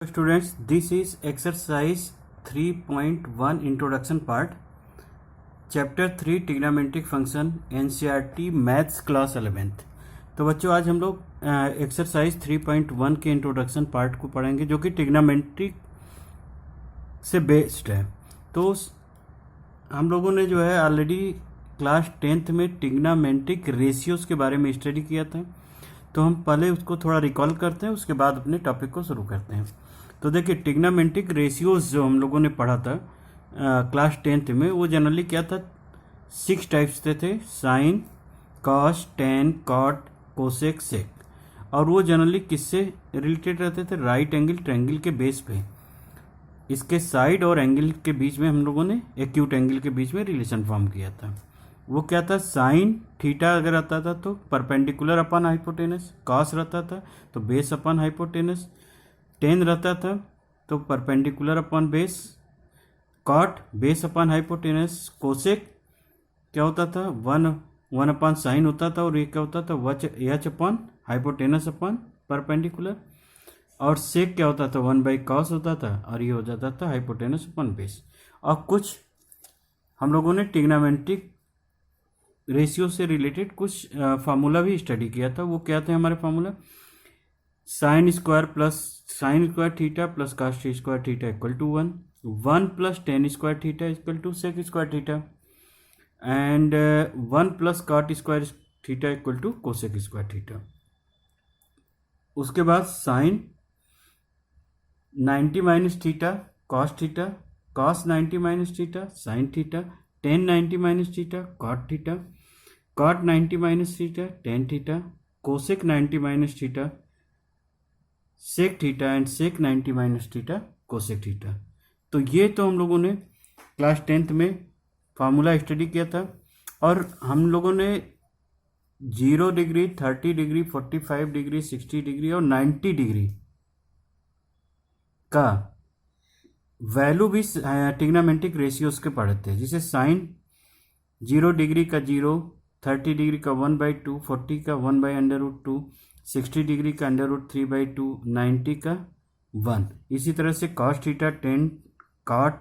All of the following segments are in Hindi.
Students, this is exercise 3.1 introduction part, chapter 3 trigonometric function, NCERT maths class 11th। तो बच्चों आज हम लोग एक्सरसाइज 3.1 के इंट्रोडक्शन पार्ट को पढ़ेंगे जो कि ट्रिग्नोमेट्रिक से बेस्ड है। तो हम लोगों ने जो है ऑलरेडी क्लास 10th में ट्रिग्नोमेट्रिक रेशियोज के बारे में स्टडी किया था, तो हम पहले उसको थोड़ा रिकॉल करते हैं, उसके बाद अपने टॉपिक को शुरू करते हैं। तो देखिए ट्रिग्नोमेट्रिक रेशियोज जो हम लोगों ने पढ़ा था क्लास 10th में, वो जनरली क्या था, 6 टाइप्स थे, sine, cos, tan, cot, cosec, sec. और वो जनरली किससे रिलेटेड रहते थे? राइट एंगल ट्रायंगल के बेस पे। इसके साइड और एंगल के बीच में हम लोगों ने एक्यूट एंगल के बीच में रिलेशन फॉर्म किया था। वो क्या था? साइन थीटा अगर आता था तो परपेंडिकुलर अपन हाइपोटेनस, कॉस रहता था तो बेस अपन हाइपोटेनस, टेन रहता था तो perpendicular upon base, cot base upon hypotenuse, cosec क्या होता था? वन अपन साइन होता था, और ये क्या होता था? एच अपन हाइपोटेनस अपन परपेंडिकुलर, और सेक क्या होता था? 1/cos होता था, और ये हो जाता था हाइपोटेनस अपन बेस। और कुछ हम लोगों ने ट्रिग्नोमेट्रिक रेशियो से रिलेटेड कुछ फार्मूला भी स्टडी किया था। वो क्या थे हमारे formula? Sine square plus sine square theta plus cos square theta equal to 1, 1 plus tan square theta equal to sec square theta, and 1 plus cot square theta equal to cosec square theta. उसके बाद sine 90 minus theta cos theta, cos 90 minus theta sine theta, tan 90 minus theta cot theta, cot 90 minus theta tan theta, cosec 90 minus theta sec theta, and sec 90 minus theta cosec theta. तो ये तो हम लोगों ने क्लास 10th में फार्मूला स्टडी किया था। और हम लोगों ने 0 डिग्री, 30 डिग्री, 45 डिग्री, 60 डिग्री और 90 डिग्री का वैल्यू भी ट्रिग्नोमेट्रिक रेशियोज के पढ़े थे। जैसे साइन 0 डिग्री का 0, 30 डिग्री का 1/2, 40 का 1/√2, 60 डिग्री का √3/2, 90 का 1। इसी तरह से cos theta, tan, cot,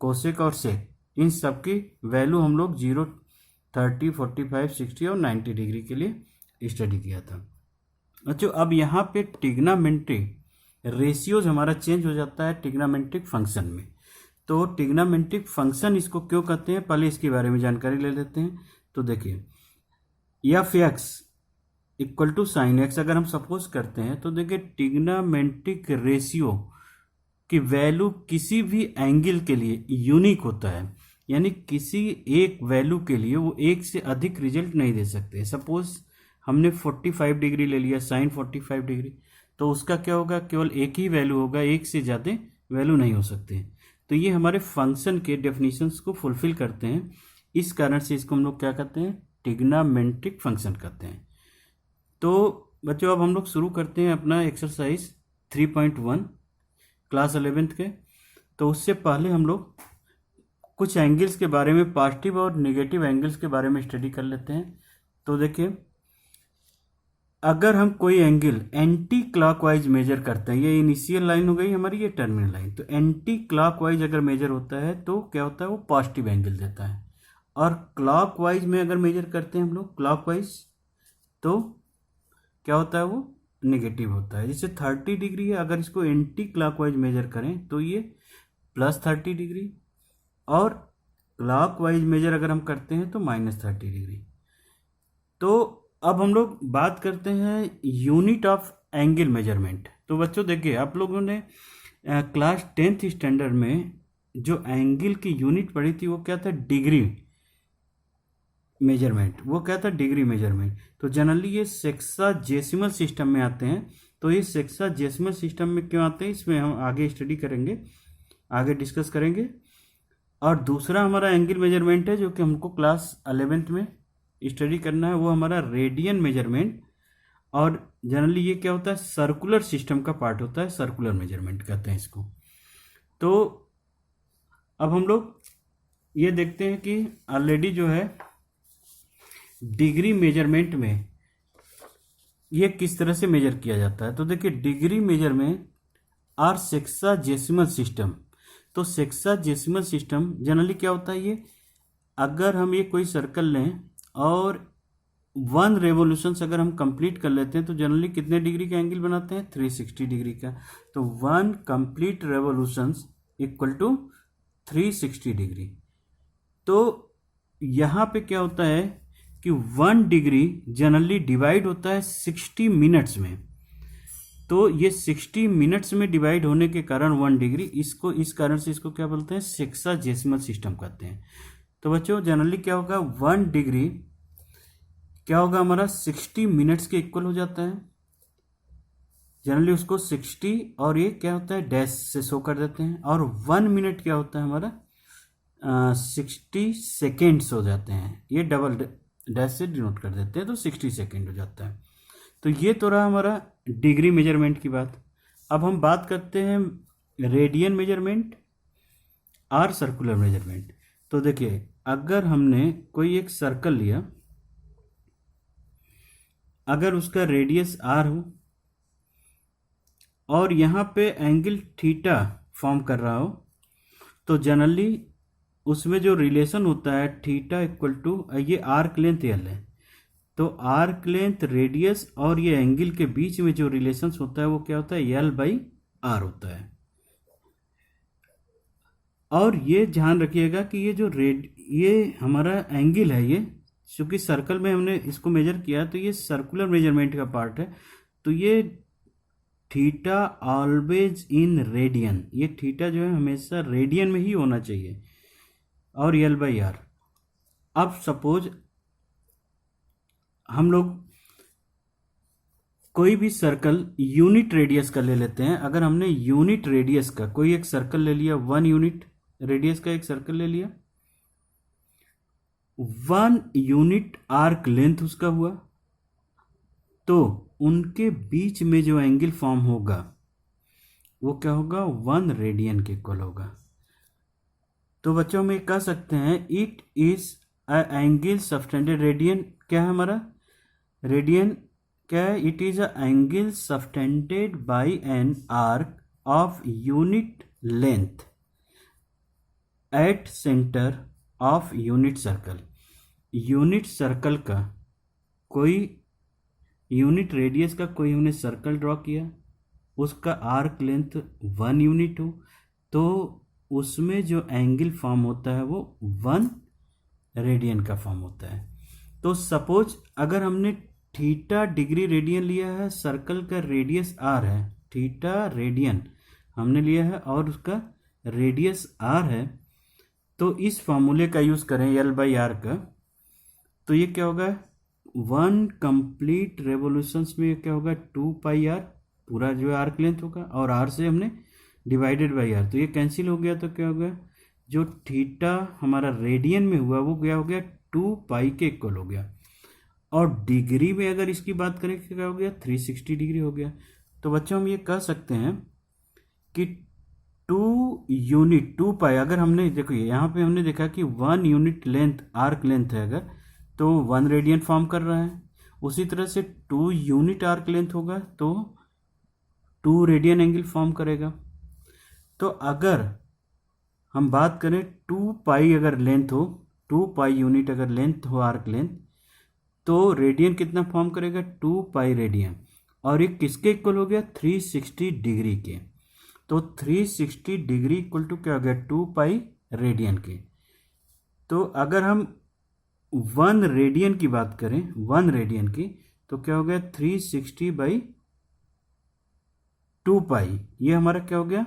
cosec और सेक, इन सब की वैल्यू हम लोग 0, 30, 45, 60 और 90 डिग्री के लिए स्टडी किया था। अच्छा, अब यहाँ पे ट्रिग्नोमेट्रिक रेशियोज हमारा चेंज हो जाता है ट्रिग्नोमेट्रिक फंक्शन में। तो ट्रिग्नोमेट्रिक फंक्शन इसको क्यों कहते हैं, पहले इसके बारे में जानकारी ले लेते हैं। तो देखिए f x equal to sine x अगर हम सपोज करते हैं, तो देखिए ट्रिग्नोमेट्रिक रेशियो की वैल्यू किसी भी एंगल के लिए यूनिक होता है, यानी किसी एक वैल्यू के लिए वो एक से अधिक रिजल्ट नहीं दे सकते। सपोज हमने 45 डिग्री ले लिया, साइन 45 डिग्री, तो उसका क्या होगा? केवल एक ही वैल्यू होगा, एक से ज़्यादा वैल्यू नहीं हो सकते। तो ये हमारे फंक्शन के डेफिनेशंस को फुलफिल करते हैं, इस कारण से इसको हम लोग क्या कहते हैं? ट्रिग्नोमेट्रिक फंक्शन कहते हैं। तो बच्चों अब हम लोग शुरू करते हैं अपना एक्सरसाइज 3.1 क्लास 11th के। तो उससे पहले हम लोग कुछ एंगल्स के बारे में, पॉजिटिव और नेगेटिव एंगल्स के बारे में स्टडी कर लेते हैं। तो देखिए अगर हम कोई एंगल एंटी क्लॉकवाइज मेजर करते हैं, ये इनिशियल लाइन हो गई हमारी, ये टर्मिनल लाइन, तो एंटी क्लॉकवाइज अगर मेजर होता है तो क्या होता है? वो पॉजिटिव एंगल देता है। और क्लॉकवाइज में अगर मेजर करते हैं हम लोग क्लॉकवाइज, तो क्या होता है? वो नेगेटिव होता है। जैसे 30 डिग्री है, अगर इसको एंटी क्लॉकवाइज मेजर करें तो ये प्लस 30 डिग्री, और क्लॉकवाइज मेजर अगर हम करते हैं तो माइनस 30 डिग्री। तो अब हम लोग बात करते हैं यूनिट ऑफ एंगल मेजरमेंट। तो बच्चों देखिए आप लोगों ने क्लास 10th स्टैंडर्ड में जो एंगल की यूनिट पढ़ी थी वो क्या था? Degree measurement. वो क्या था? Degree measurement. तो जनरली ये सेक्साजेसिमल सिस्टम में आते हैं। तो ये सेक्साजेसिमल सिस्टम में क्यों आते हैं, इसमें हम आगे स्टडी करेंगे, आगे डिस्कस करेंगे। और दूसरा हमारा एंगल मेजरमेंट है जो कि हमको क्लास 11th में स्टडी करना है, वो हमारा रेडियन मेजरमेंट। और जनरली ये क्या होता है? सर्कुलर सिस्टम का पार्ट होता है, सर्कुलर मेजरमेंट कहते हैं इसको। तो अब हम लोग ये देखते हैं कि ऑलरेडी जो है डिग्री मेजरमेंट में ये किस तरह से मेजर किया जाता है। तो देखिए डिग्री मेजर में आर सेक्साजेसिमल सिस्टम। तो सेक्साजेसिमल सिस्टम जनरली क्या होता है, ये अगर हम ये कोई सर्कल लें और 1 रेवोल्यूशंस अगर हम कंप्लीट कर लेते हैं तो जनरली कितने डिग्री का एंगल बनाते हैं, 360 डिग्री का। तो 1 complete revolutions equal to 360 degree. तो यहाँ पे क्या होता है कि 1 डिग्री जनरली डिवाइड होता है 60 मिनट्स में। तो ये 60 मिनट्स में डिवाइड होने के कारण 1 डिग्री, इसको इस कारण से इसको क्या बोलते हैं, सेक्साजेसिमल सिस्टम कहते हैं। तो बच्चों जनरली क्या होगा, 1 डिग्री क्या होगा हमारा 60 मिनट्स के इक्वल हो जाता है। जनरली उसको 60 और ये क्या होता है डैश से शो कर देते हैं, और 1 मिनट क्या होता है हमारा 60 सेकेंड्स हो जाते हैं, ये डबल डैश से डिनोट कर देते हैं, तो 60 सेकेंड हो जाता है। तो ये तो रहा हमारा डिग्री मेजरमेंट की बात। अब हम बात करते हैं रेडियन मेजरमेंट और सर्कुलर मेजरमेंट। तो देखिए अगर हमने कोई एक सर्कल लिया, अगर उसका रेडियस आर हो और यहाँ पे एंगल थीटा फॉर्म कर रहा हो, तो जनरली उसमें जो रिलेशन होता है थीटा इक्वल टू, ये आर्क लेंथ एल है, तो आर्क लेंथ रेडियस और ये एंगल के बीच में जो रिलेशन होता है वो क्या होता है, एल बाई आर होता है। और ये ध्यान रखिएगा कि ये जो ये हमारा एंगल है, ये चूंकि सर्कल में हमने इसको मेजर किया तो ये सर्कुलर मेजरमेंट का पार्ट है, तो ये थीटा ऑलवेज इन रेडियन, ये थीटा जो है हमेशा रेडियन में ही होना चाहिए, और एल बाई आर। अब सपोज हम लोग कोई भी सर्कल यूनिट रेडियस का ले लेते हैं। अगर हमने यूनिट रेडियस का कोई एक सर्कल ले लिया, 1 यूनिट रेडियस का एक सर्कल ले लिया, 1 यूनिट आर्क लेंथ उसका हुआ, तो उनके बीच में जो एंगल फॉर्म होगा वो क्या होगा, 1 रेडियन के इक्वल होगा। तो बच्चों में कह सकते हैं it is a angle subtended, radian क्या है हमारा, रेडियन क्या है, it is a angle subtended bye an arc of unit length at centre of unit circle. Unit circle का कोई यूनिट रेडियस का कोई हमने सर्कल ड्रॉ किया, उसका आर्क लेंथ 1 यूनिट हो, तो उसमें जो एंगल फॉर्म होता है वो 1 रेडियन का फॉर्म होता है। तो सपोज अगर हमने थीटा डिग्री रेडियन लिया है, सर्कल का रेडियस आर है, थीटा रेडियन हमने लिया है और उसका रेडियस आर है, तो इस फॉर्मूले का यूज़ करें एल बाई आर का, तो ये क्या होगा, 1 कंप्लीट रेवोल्यूशंस में क्या होगा 2 पाई आर, पूरा जो आर्क लेंथ होगा, और आर से हमने डिवाइडेड बाई आर, तो ये कैंसिल हो गया, तो क्या हो गया, जो थीटा हमारा रेडियन में हुआ वो क्या हो गया 2 पाई के इक्वल हो गया। और डिग्री में अगर इसकी बात करें तो क्या हो गया 360 डिग्री हो गया। तो बच्चों हम ये कह सकते हैं कि 2 यूनिट 2 पाई, अगर हमने देखो यहाँ पे हमने देखा कि 1 यूनिट लेंथ आर्क लेंथ है अगर, तो 1 रेडियन फॉर्म कर रहा है। उसी तरह से 2 यूनिट आर्क लेंथ होगा तो 2 रेडियन एंगल फॉर्म करेगा। तो अगर हम बात करें 2 पाई अगर लेंथ हो, 2 पाई यूनिट अगर लेंथ हो आर्क लेंथ, तो रेडियन कितना फॉर्म करेगा 2 पाई रेडियन, और ये किसके इक्वल हो गया 360 डिग्री के। तो 360 डिग्री इक्वल टू क्या हो गया 2 पाई रेडियन के। तो अगर हम 1 रेडियन की बात करें, 1 रेडियन की, तो क्या हो गया 360 बाई 2 पाई, ये हमारा क्या हो गया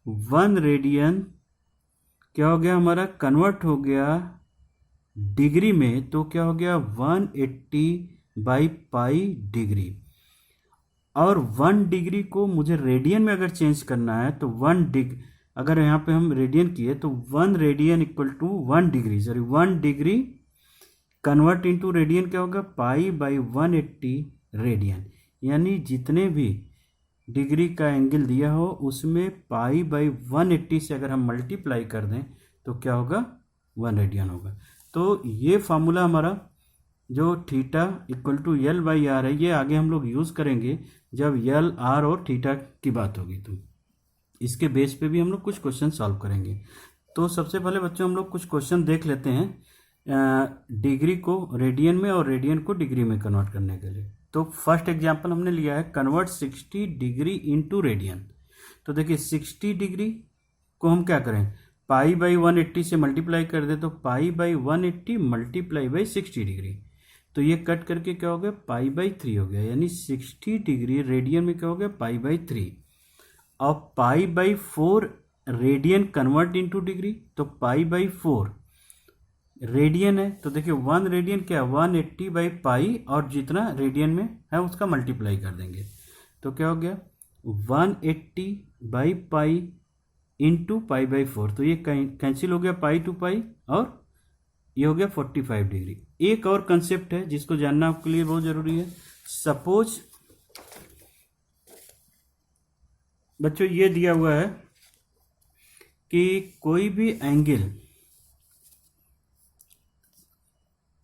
1 रेडियन क्या हो गया हमारा कन्वर्ट हो गया डिग्री में, तो क्या हो गया 180 बाई पाई डिग्री। और 1 डिग्री को मुझे रेडियन में अगर चेंज करना है तो 1 अगर यहाँ पे हम रेडियन किए तो 1 radian equal to 1 degree, sorry 1 degree convert into radian क्या होगा पाई बाई 180 रेडियन, यानी जितने भी डिग्री का एंगल दिया हो उसमें पाई बाई 180 से अगर हम मल्टीप्लाई कर दें तो क्या होगा 1 रेडियन होगा। तो ये फार्मूला हमारा जो theta equal to L by R है, ये आगे हम लोग यूज़ करेंगे जब एल आर और थीटा की बात होगी। तो इसके बेस पे भी हम लोग कुछ क्वेश्चन सॉल्व करेंगे। तो सबसे पहले बच्चों हम लोग कुछ क्वेश्चन देख लेते हैं डिग्री को रेडियन में और रेडियन को डिग्री में कन्वर्ट करने के लिए। तो फर्स्ट एग्जांपल हमने लिया है कन्वर्ट 60 डिग्री इनटू रेडियन। तो देखिए 60 डिग्री को हम क्या करें, पाई बाई 180 से मल्टीप्लाई कर दे, तो pi by 180 multiply by 60 degree, तो ये कट करके क्या हो गया, पाई बाई 3 हो गया, यानी 60 डिग्री रेडियन में क्या हो गया, पाई बाई 3। और pi by 4 radian convert into degree, तो पाई बाई 4 रेडियन है, तो देखिए 1 रेडियन क्या, 180 बाई पाई, और जितना रेडियन में है उसका मल्टीप्लाई कर देंगे, तो क्या हो गया 180 by pi into pi by 4, तो ये कैंसिल हो गया पाई टू पाई, और ये हो गया 45 डिग्री। एक और कंसेप्ट है जिसको जानना आपके लिए बहुत जरूरी है। सपोज बच्चों ये दिया हुआ है कि कोई भी एंगल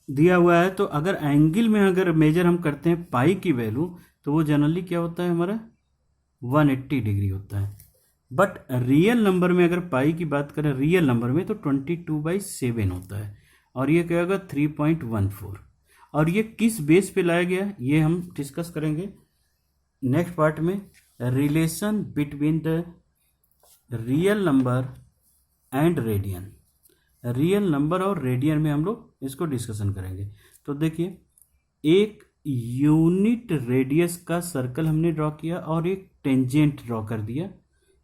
दिया हुआ है, तो अगर एंगल में अगर मेजर हम करते हैं पाई की वैल्यू, तो वो जनरली क्या होता है हमारा 180 डिग्री होता है। बट रियल नंबर में अगर पाई की बात करें रियल नंबर में, तो 22/7 होता है, और ये क्या होगा 3.14। और ये किस बेस पे लाया गया ये हम डिस्कस करेंगे नेक्स्ट पार्ट में। Relation between the real number and radian, real number और रेडियन में हम लोग इसको डिस्कशन करेंगे। तो देखिए एक यूनिट रेडियस का सर्कल हमने ड्रॉ किया और एक टेंजेंट ड्रॉ कर दिया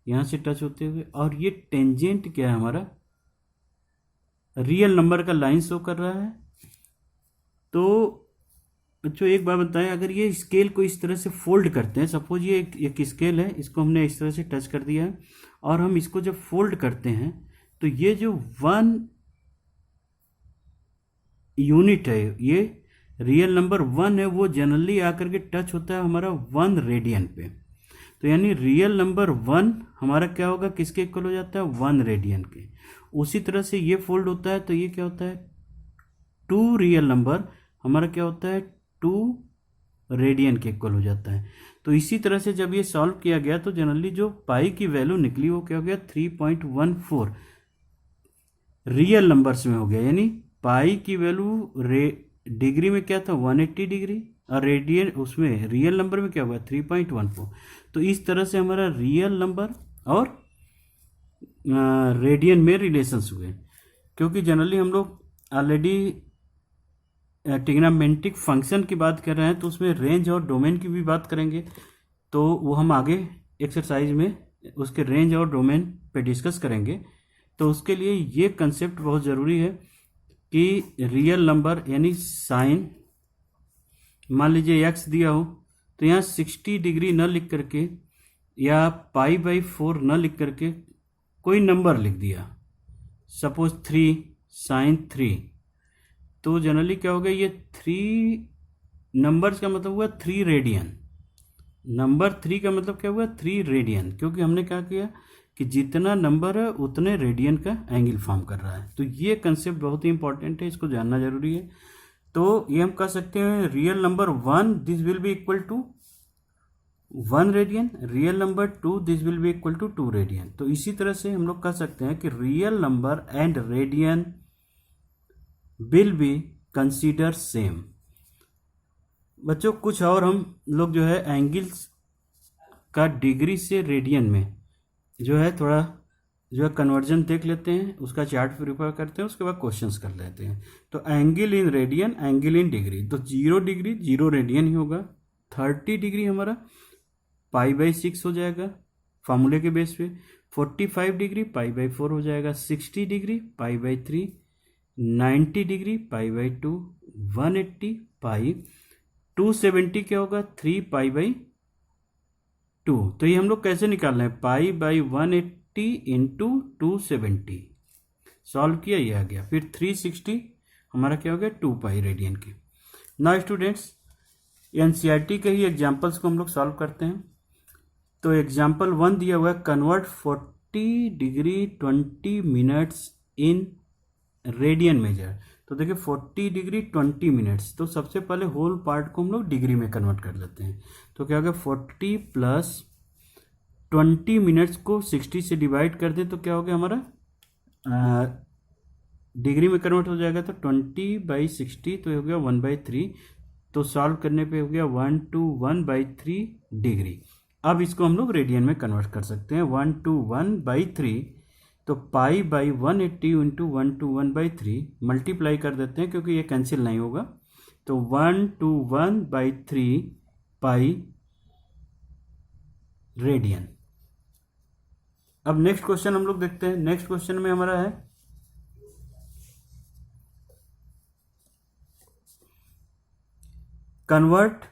यहाँ से टच होते हुए, और ये टेंजेंट क्या है हमारा रियल नंबर का लाइन शो कर रहा है। तो बच्चों एक बात बताएं, अगर ये स्केल को इस तरह से फोल्ड करते हैं, सपोज ये एक स्केल है, इसको हमने इस तरह से टच कर दिया है, और हम इसको जब फोल्ड करते हैं तो ये जो 1 यूनिट है, ये रियल नंबर 1 है, वो जनरली आकर के टच होता है हमारा 1 रेडियन पे। तो यानी रियल नंबर 1 हमारा क्या होगा, किसके इक्वल हो जाता है 1 रेडियन के। उसी तरह से ये फोल्ड होता है, तो ये क्या होता है 2 रियल नंबर हमारा क्या होता है 2 रेडियन के इक्वल हो जाता है। तो इसी तरह से जब ये सॉल्व किया गया तो जनरली जो पाई की वैल्यू निकली वो क्या हो गया 3.14 रियल नंबर्स में हो गया, यानी पाई की वैल्यू डिग्री में क्या था 180 डिग्री, और रेडियन उसमें रियल नंबर में क्या हुआ 3.14। तो इस तरह से हमारा रियल नंबर और रेडियन में रिलेशंस हुए। क्योंकि जनरली हम लोग ऑलरेडी ट्रिग्नोमेट्रिक फंक्शन की बात कर रहे हैं, तो उसमें रेंज और डोमेन की भी बात करेंगे, तो वो हम आगे एक्सरसाइज में उसके रेंज और डोमेन पे डिस्कस करेंगे। तो उसके लिए ये कंसेप्ट बहुत ज़रूरी है कि रियल नंबर यानी साइन मान लीजिए एक्स दिया हो, तो यहाँ 60 डिग्री न लिख करके या पाई बाई 4 न लिख करके कोई नंबर लिख दिया, सपोज 3 साइन 3, तो जनरली क्या हो गया ये 3 नंबर्स का मतलब हुआ 3 रेडियन, नंबर 3 का मतलब क्या हुआ 3 रेडियन, क्योंकि हमने क्या किया कि जितना नंबर है उतने रेडियन का एंगल फॉर्म कर रहा है। तो ये कंसेप्ट बहुत ही इंपॉर्टेंट है, इसको जानना जरूरी है। तो ये हम कह सकते हैं real number 1 this will be equal to 1 radian, real number 2 this will be equal to 2 radian. तो इसी तरह से हम लोग कह सकते हैं कि real number and radian will be consider same. बच्चों कुछ और हम लोग जो है एंगल्स का डिग्री से रेडियन में जो है थोड़ा जो है कन्वर्जन देख लेते हैं, उसका चार्ट प्रिपेयर करते हैं, उसके बाद क्वेश्चंस कर लेते हैं। तो angle in radian, angle in degree, तो 0 डिग्री 0 रेडियन ही होगा। 30 डिग्री हमारा पाई बाई 6 हो जाएगा फार्मूले के बेस पे। 45 डिग्री पाई बाई 4 हो जाएगा। 60 degree pi by 3, 90 degree pi by 2, 180 पाई, 270 क्या होगा 3 पाई बाई 2। तो ये हम लोग कैसे निकाल रहे हैं, पाई बाई 180 इंटू 270 सॉल्व किया, ये आ गया। फिर 360 हमारा क्या हो गया 2 पाई रेडियन की। नाउ स्टूडेंट्स एनसीईआरटी के ही एग्जांपल्स को हम लोग सॉल्व करते हैं। तो एग्जांपल 1 दिया हुआ है convert 40 degree 20 minutes in radian major. तो देखिए 40 डिग्री 20 मिनट्स, तो सबसे पहले होल पार्ट को हम लोग डिग्री में कन्वर्ट कर लेते हैं। तो क्या होगा 40 प्लस 20 मिनट्स को 60 से डिवाइड कर दें तो क्या हो गया हमारा, डिग्री में कन्वर्ट हो जाएगा तो 20/60 तो हो गया 1/3, तो सॉल्व करने पे हो गया 1 to 1/3 डिग्री। अब इसको हम लोग रेडियन में कन्वर्ट कर सकते हैं। 1 to 1/3 तो π/180 इंटू 1 to 1/3 मल्टीप्लाई कर देते हैं क्योंकि ये कैंसिल नहीं होगा, तो 1 to 1/3 पाई रेडियन। अब नेक्स्ट क्वेश्चन हम लोग देखते हैं। नेक्स्ट क्वेश्चन में हमारा है कन्वर्ट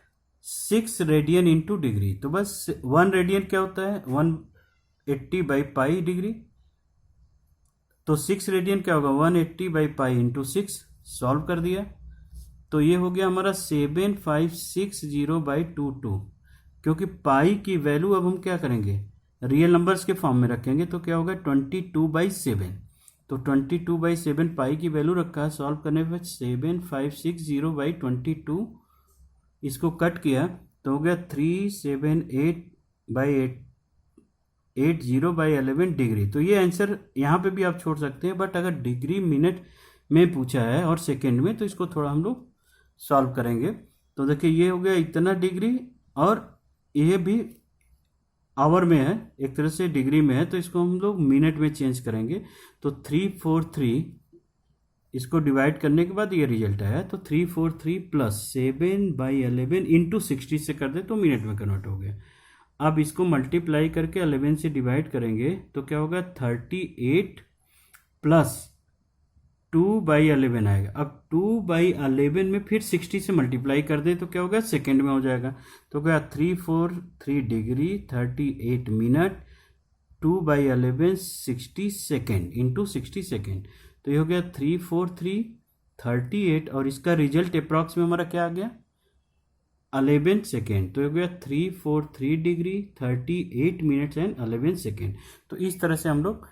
6 रेडियन इंटू डिग्री। तो बस 1 रेडियन क्या होता है, 180/π डिग्री, तो 6 रेडियन क्या होगा 180/π इंटू 6, सॉल्व कर दिया तो ये हो गया हमारा 7560/22। क्योंकि पाई की वैल्यू अब हम क्या करेंगे, रियल नंबर्स के फॉर्म में रखेंगे, तो क्या होगा 22/7, तो 22/7 पाई की वैल्यू रखा है। सॉल्व करने पर 7560/22, इसको कट किया तो हो गया 378/80/11 डिग्री। तो ये आंसर यहाँ पे भी आप छोड़ सकते हैं, बट अगर डिग्री मिनट में पूछा है और सेकेंड में तो इसको थोड़ा हम लोग सॉल्व करेंगे। तो देखिए ये हो गया इतना डिग्री और ये भी आवर में है, एक तरह से डिग्री में है, तो इसको हम लोग मिनट में चेंज करेंगे। तो 343 इसको डिवाइड करने के बाद ये रिजल्ट आया, तो 343 प्लस 7/11 इंटू 60 से कर दे तो मिनट में कन्वर्ट हो गया। अब इसको मल्टीप्लाई करके 11 से डिवाइड करेंगे तो क्या होगा 38 प्लस 2/11 आएगा। अब 2/11 में फिर 60 से मल्टीप्लाई कर दे तो क्या होगा सेकेंड में हो जाएगा, तो क्या 343 degree 38 minute 2/11 60 second into 60 second, तो ये हो गया 343 38 और इसका रिजल्ट अप्रॉक्स में हमारा क्या आ गया 11 सेकेंड, तो हो गया 343 डिग्री 38 मिनट्स एंड 11 सेकेंड। तो इस तरह से हम लोग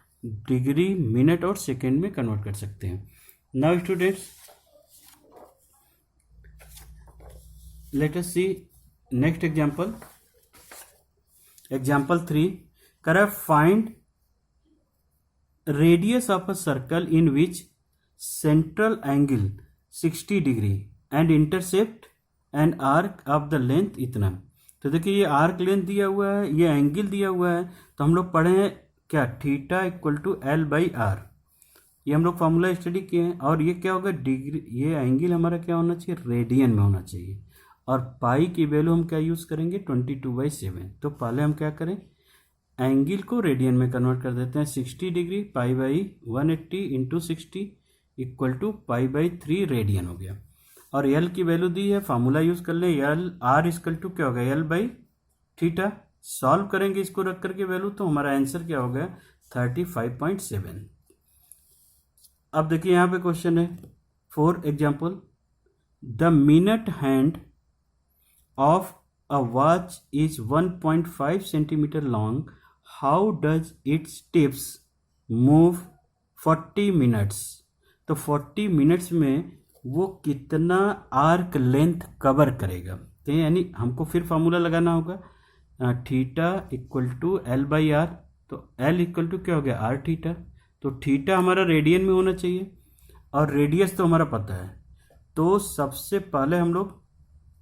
डिग्री मिनट और सेकेंड में कन्वर्ट कर सकते हैं। नाउ स्टूडेंट्स लेट अस सी नेक्स्ट एग्जांपल। एग्जांपल 3 करें find radius of a circle in which central angle 60 degree and intercept and arc of the length इतना। तो देखिए ये आर्क लेंथ दिया हुआ है, ये एंगल दिया हुआ है, तो हम लोग पढ़े हैं क्या थीटा इक्वल टू L/R, ये हम लोग फॉर्मूला स्टडी किए हैं। और ये क्या होगा डिग्री, ये एंगल हमारा क्या होना चाहिए रेडियन में होना चाहिए, और पाई की वैल्यू हम क्या यूज़ करेंगे 22/7। तो पहले हम क्या करें एंगल को रेडियन में कन्वर्ट कर देते हैं। 60 degree π/180 into 60 equal to π/3 radian हो गया। और L की वैल्यू दी है, फार्मूला यूज़ कर ले, R इक्वल टू क्या होगा L/θ। सॉल्व करेंगे इसको रख करके वैल्यू, तो हमारा आंसर क्या हो गया 35.7। अब देखिए यहाँ पे क्वेश्चन है for example the minute hand of a watch is 1.5 centimetre long, how does it's tips move 40 minutes. तो 40 मिनट्स में वो कितना आर्क लेंथ कवर करेगा, तो यानी हमको फिर फार्मूला लगाना होगा थीटा इक्वल टू L/R, तो L इक्वल टू क्या हो गया R θ। तो थीटा हमारा रेडियन में होना चाहिए और रेडियस तो हमारा पता है, तो सबसे पहले हम लोग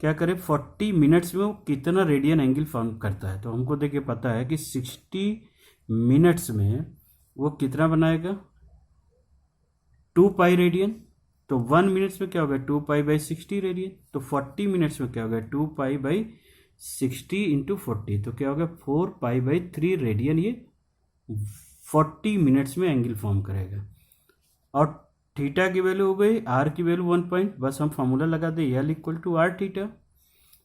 क्या करें 40 मिनट्स में वो कितना रेडियन एंगल फॉर्म करता है। तो हमको देखिए पता है कि 60 मिनट्स में वो कितना बनाएगा 2π रेडियन, तो 1 मिनट्स में क्या होगा 2π/60 रेडियन, तो 40 मिनट्स में क्या होगा 2π/60 इंटू 40, तो क्या होगा 4π/3 रेडियन ये 40 मिनट्स में एंगल फॉर्म करेगा। और थीटा की वैल्यू हो गई, आर की वैल्यू 1 पॉइंट, बस हम फार्मूला लगा दें L इक्वल टू R θ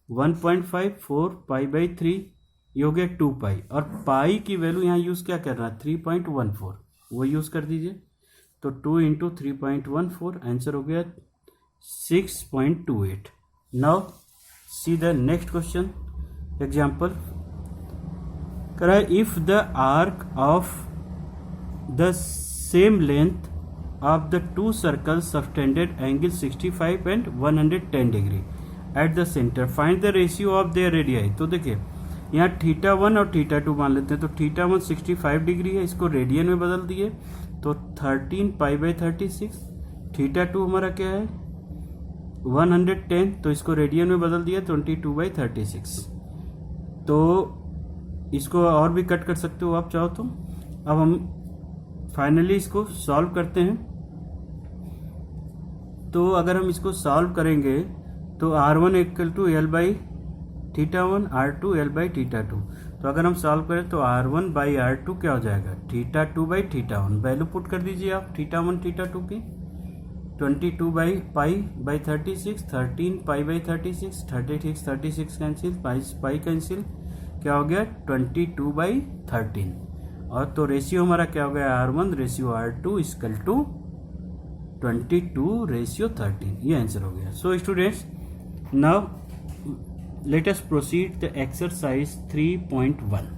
1.5 4π/3, ये हो गया 2π, और पाई की वैल्यू यहाँ यूज़ क्या करना है 3.14, वो यूज़ कर दीजिए, तो 2 इंटू 3.14 आंसर हो गया 6.28। Now see the next question example करा if the arc of the same length of the two circles subtended angle 65 and 110 degree at the center, find the ratio of their radii। तो देखिए यहाँ थीटा 1 और थीटा 2 मान लेते हैं। तो थीटा 1 65 डिग्री है, इसको रेडियन में बदल दिए तो 13 पाई बाई 36। थीटा 2 हमारा क्या है 110, तो इसको रेडियन में बदल दिया 22 बाई 36। तो इसको और भी कट कर सकते हो आप चाहो तो। अब हम फाइनली इसको सॉल्व करते हैं। तो अगर हम इसको सॉल्व करेंगे तो R1 equal to L by theta 1, R2 L by theta 2। तो अगर हम सॉल्व करें तो R1 बाई R2 क्या हो जाएगा theta 2 by theta 1। Value put कर दीजिए आप थीटा 1 थीटा 2 की। 22 by pi by 36, 13 pi by 36, 36 cancel, pi cancel, क्या हो गया 22 बाई 13। और तो रेशियो हमारा क्या हो गया R1 ratio R2 equal to 22 ratio 13। ये आंसर हो गया। So students, now let us proceed the exercise 3.1.